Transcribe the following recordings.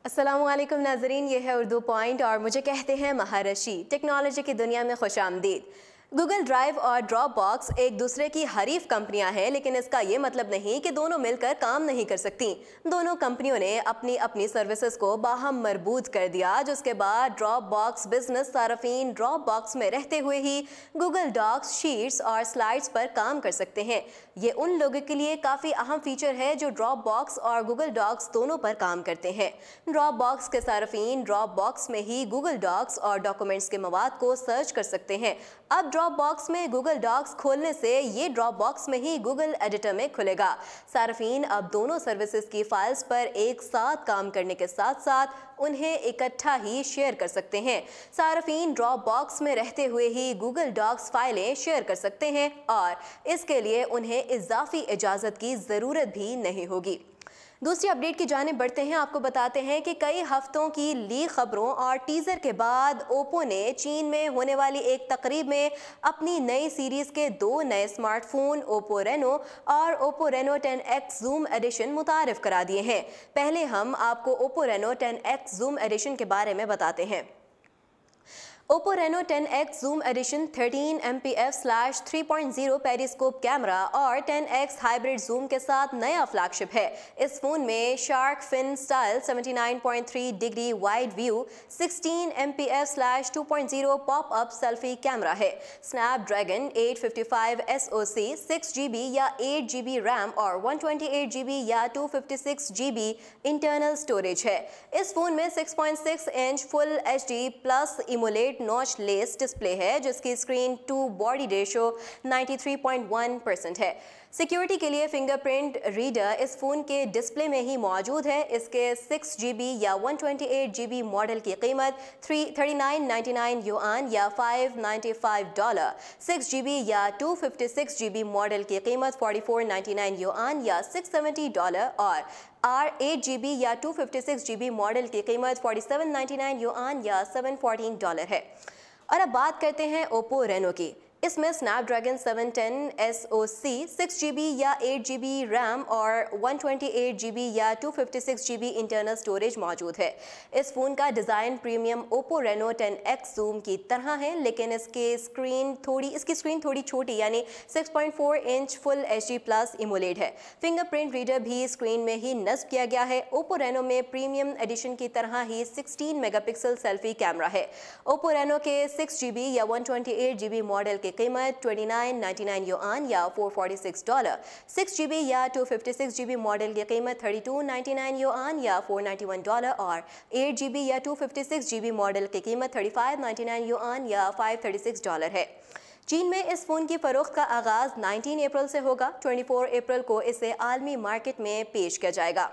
अस्सलामुअलैकुम नाजरीन, ये है उर्दू पॉइंट और मुझे कहते हैं महारशी। टेक्नोलॉजी की दुनिया में खुश आमदीद। गूगल ड्राइव और ड्रॉप बॉक्स एक दूसरे की हरीफ कंपनियां हैं, लेकिन इसका ये मतलब नहीं कि दोनों मिलकर काम नहीं कर सकती। दोनों कंपनियों ने अपनी अपनी सर्विसेज को बाहम मरबूत कर दिया, जिसके बाद ड्रॉप बॉक्स बिजनेस सार्फिन ड्रॉप बॉक्स में रहते हुए ही गूगल डॉक्स, शीट्स और स्लाइड्स पर काम कर सकते हैं। ये उन लोगों के लिए काफ़ी अहम फीचर है जो ड्रॉप बॉक्स और गूगल डॉक्स दोनों पर काम करते हैं। ड्रॉप बॉक्स के सार्फिन ड्रॉप बॉक्स में ही गूगल डॉक्स और डॉक्यूमेंट्स के मवाद को सर्च कर सकते हैं। अब ड्रॉप बॉक्स में गूगल डॉक्स खोलने से ये ड्रॉप बॉक्स में ही गूगल एडिटर में खुलेगा। सार्फिन अब दोनों सर्विसेज की फाइल्स पर एक साथ काम करने के साथ साथ उन्हें इकट्ठा ही शेयर कर सकते हैं। सार्फिन ड्रॉप बॉक्स में रहते हुए ही गूगल डॉक्स फाइलें शेयर कर सकते हैं और इसके लिए उन्हें इजाफी इजाज़त की ज़रूरत भी नहीं होगी। दूसरी अपडेट की जानिब बढ़ते हैं। आपको बताते हैं कि कई हफ्तों की लीक खबरों और टीजर के बाद ओप्पो ने चीन में होने वाली एक तकरीब में अपनी नई सीरीज के 2 नए स्मार्टफोन ओप्पो रेनो और Oppo Reno 10X zoom edition मुतारिफ करा दिए हैं। पहले हम आपको Oppo Reno 10X zoom addition के बारे में बताते हैं। Oppo Reno 10X zoom edition 13 MP/3.0 periscope camera और 10X हाइब्रिड जूम के साथ नया फ्लैगशिप है। इस फोन में shark fin style 79.3 degree wide view 16 MP/2.0 popup selfie camera है। स्नैपड्रैगन 855 SoC 6GB या 8GB रैम और 128GB या 256GB इंटरनल स्टोरेज है। इस फोन में 6.6 inch full HD plus AMOLED notchless display है, जिसकी स्क्रीन टू बॉडी रेशो 93.1% है। सिक्योरिटी के लिए फिंगरप्रिंट रीडर इस फ़ोन के डिस्प्ले में ही मौजूद है। इसके 6GB या 128GB मॉडल की कीमत $39.99 युआन या $595, 6GB या 256GB मॉडल की कीमत $44.99 युआन या $670 और 8GB या 256GB मॉडल की कीमत $47.99 युआन या $714 है। और अब बात करते हैं ओप्पो रेनो की। इसमें स्नैपड्रैगन 710 SoC 6GB या 8GB रैम और 128GB या 256GB इंटरनल स्टोरेज मौजूद है। इस फ़ोन का design premium Oppo Reno 10X zoom की तरह है, लेकिन इसकी स्क्रीन थोड़ी छोटी यानी 6.4 इंच फुल HD प्लस इमोलेड है। फिंगरप्रिंट रीडर भी स्क्रीन में ही नस्ब किया गया है। ओप्पो रेनो में प्रीमियम एडिशन की तरह ही 16 मेगापिक्सल सेल्फी कैमरा है। ओप्पो रेनो के 6GB या 128GB मॉडल के कीमत $29.99 युआन या $446, 6GB या 256GB मॉडल की कीमत $32.99 युआन या $491 और 8GB या 256GB मॉडल की कीमत $35.99 युआन या $536 है। चीन में इस फ़ोन की फ़रोख्त का आगाज़ 19 अप्रैल से होगा। 24 अप्रैल को इसे आलमी मार्केट में पेश किया जाएगा।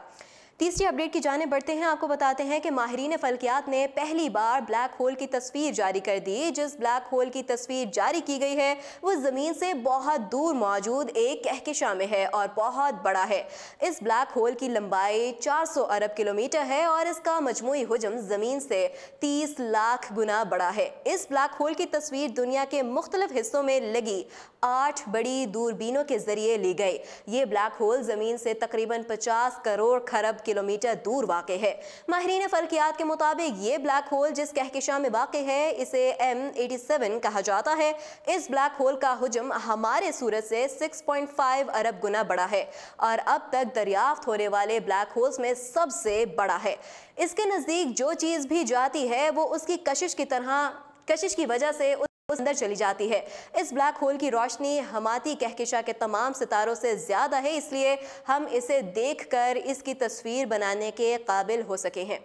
तीसरी अपडेट की जाने बढ़ते हैं। आपको बताते हैं कि माहिरीन फल्कियात ने पहली बार ब्लैक होल की तस्वीर जारी कर दी। जिस ब्लैक होल की तस्वीर जारी की गई है वो ज़मीन से बहुत दूर मौजूद एक कहकशां में है और बहुत बड़ा है। इस ब्लैक होल की लंबाई 400 अरब किलोमीटर है और इसका मजमूई हुजम ज़मीन से 30 लाख गुना बड़ा है। इस ब्लैक होल की तस्वीर दुनिया के मुख्तलिफ हिस्सों में लगी 8 बड़ी दूरबीनों के जरिए ली गई। ये ब्लैक होल ज़मीन से तकरीबन 50 करोड़ खरब किलोमीटर दूर वाक़ है। माहिरीन फल्कियात के मुताबिक ये ब्लैक होल जिस कहकशां में वाक़ है इसे M87 कहा जाता है। इस ब्लैक होल का हुजम हमारे सूरज से 6.5 अरब गुना बड़ा है और अब तक दरियाफ्त होने वाले ब्लैक होल्स में सबसे बड़ा है। इसके नज़दीक जो चीज़ भी जाती है वो उसकी कशिश की वजह से अंदर चली जाती है। इस ब्लैक होल की रोशनी हमाती कहकशा के तमाम सितारों से ज़्यादा है, इसलिए हम इसे देखकर इसकी तस्वीर बनाने के काबिल हो सके हैं।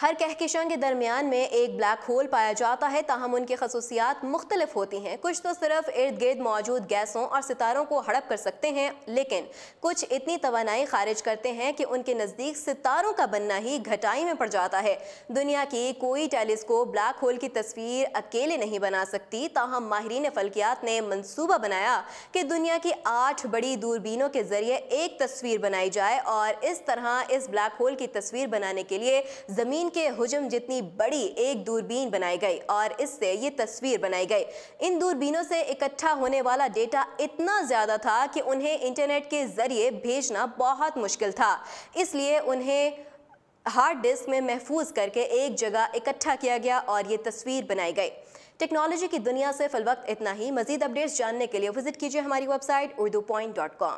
हर कहकशां के दरमियान में एक ब्लैक होल पाया जाता है, ताहम उनकी खसूसियात मुख्तलिफ होती हैं। कुछ तो सिर्फ इर्द गिर्द मौजूद गैसों और सितारों को हड़प कर सकते हैं, लेकिन कुछ इतनी तवानाई खारिज करते हैं कि उनके नज़दीक सितारों का बनना ही घटाई में पड़ जाता है। दुनिया की कोई टेलीस्कोप ब्लैक होल की तस्वीर अकेले नहीं बना सकती, ताहम माहिरीन फल्कियात ने मंसूबा बनाया कि दुनिया की 8 बड़ी दूरबीनों के जरिए एक तस्वीर बनाई जाए और इस तरह इस ब्लैक होल की तस्वीर बनाने के लिए ज़मीन के हुजम जितनी बड़ी एक दूरबीन बनाई गई और इससे ये तस्वीर बनाई गई। इन दूरबीनों से इकट्ठा होने वाला डेटा इतना ज़्यादा था कि उन्हें इंटरनेट के ज़रिए भेजना बहुत मुश्किल था, इसलिए उन्हें हार्ड डिस्क में महफूज करके एक जगह इकट्ठा किया गया और ये तस्वीर बनाई गई। टेक्नोलॉजी की दुनिया से फिलवक्त इतना ही। मजीद अपडेट्स जानने के लिए विजिट कीजिए हमारी वेबसाइट urdupoint.com।